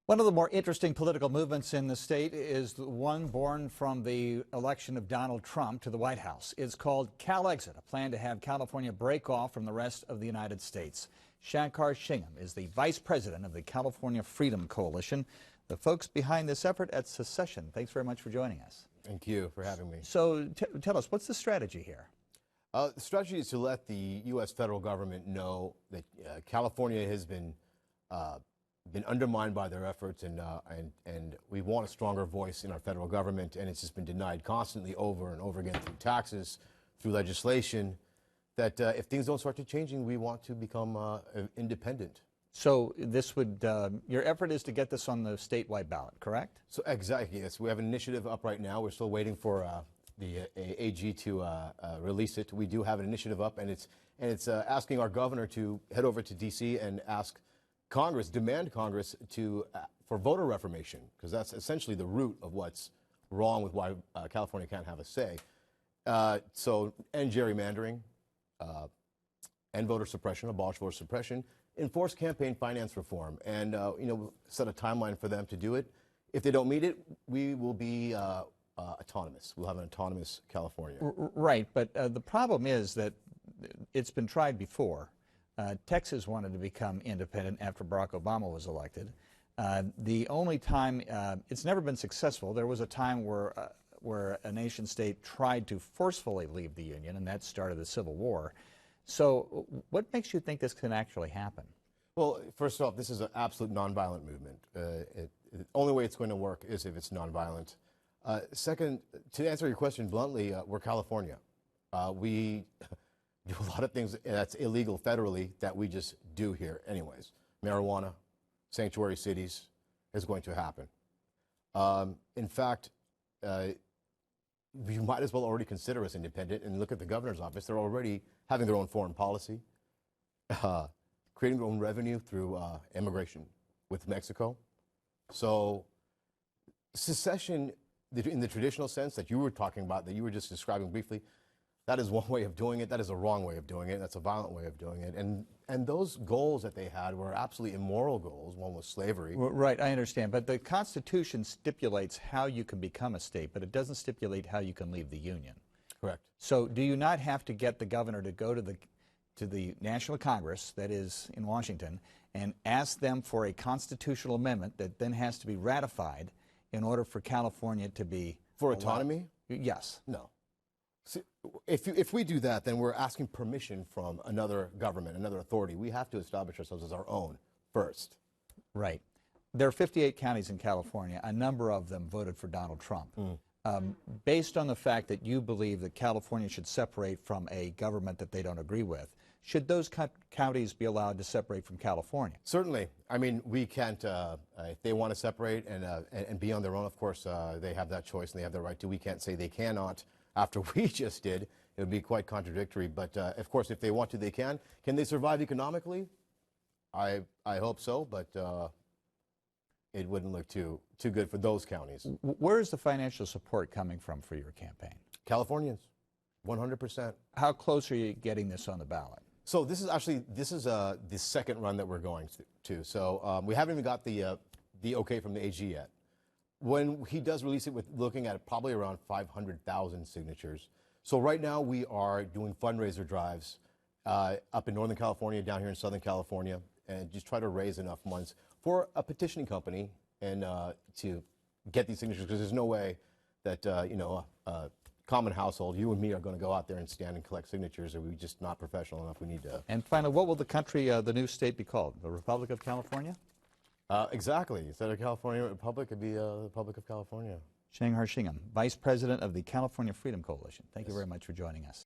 One of the more interesting political movements in the state is the one born from the election of Donald Trump to the White House. It's called CalExit, a plan to have California break off from the rest of the United States. Shankar is the vice president of the California Freedom Coalition, the folks behind this effort at secession. Thanks very much for joining us. Thank you for having me. So tell us, what's the strategy here? The strategy is to let the U.S. federal government know that California has been undermined by their efforts, and we want a stronger voice in our federal government, and it's just been denied constantly over and over again through taxes, through legislation, that if things don't start to changing, we want to become independent. So this would, your effort is to get this on the statewide ballot, correct? So exactly, yes. We have an initiative up right now. We're still waiting for the AG to release it. We do have an initiative up, and it's asking our governor to head over to D.C. and ask Congress, demand Congress for voter reformation, because that's essentially the root of what's wrong with why California can't have a say. So end gerrymandering, end voter suppression, abolish voter suppression, enforce campaign finance reform, and set a timeline for them to do it. If they don't meet it, we will be autonomous. We'll have an autonomous California. Right, but the problem is that it's been tried before. Texas wanted to become independent after Barack Obama was elected. The only time, it's never been successful. There was a time where a nation state tried to forcefully leave the Union, and that started the Civil War. So what makes you think this can actually happen? Well, first off, this is an absolute nonviolent movement. The only way it's going to work is if it's nonviolent. Second, to answer your question bluntly, we're California. We do a lot of things that's illegal federally that we just do here anyways. Marijuana, sanctuary cities is going to happen. In fact, you might as well already consider us independent and look at the governor's office. They're already having their own foreign policy, creating their own revenue through immigration with Mexico. So secession, in the traditional sense that you were talking about, that you were just describing briefly, that is one way of doing it. That is a wrong way of doing it. That's a violent way of doing it. And those goals that they had were absolutely immoral goals. One was slavery. Right, I understand. But the Constitution stipulates how you can become a state, but it doesn't stipulate how you can leave the Union. Correct. So do you not have to get the governor to go to the National Congress, that is in Washington, and ask them for a constitutional amendment that then has to be ratified in order for California to be for autonomy? Yes. No. See, if we do that, then we're asking permission from another government, another authority. We have to establish ourselves as our own first. Right. There are 58 counties in California. A number of them voted for Donald Trump. Based on the fact that you believe that California should separate from a government that they don't agree with, should those counties be allowed to separate from California? Certainly. I mean, we can't, if they want to separate and be on their own, of course, they have that choice and they have the right to. We can't say they cannot. After we just did, it would be quite contradictory. But of course, if they want to, they can. Can they survive economically? I hope so, but it wouldn't look too good for those counties. Where is the financial support coming from for your campaign? Californians, 100%. How close are you getting this on the ballot? So this is the second run that we're going to. So we haven't even got the okay from the AG yet. When he does release it, with looking at probably around 500,000 signatures. So right now we are doing fundraiser drives up in Northern California, down here in Southern California, and just try to raise enough funds for a petitioning company and to get these signatures, because there's no way that a common household, you and me, are going to go out there and stand and collect signatures. Or we're just not professional enough. We need to. And finally, what will the country, the new state, be called? The Republic of California? Exactly. Instead of California Republic, it'd be the Republic of California. Shankar, Vice President of the California Freedom Coalition. Thank you very much for joining us.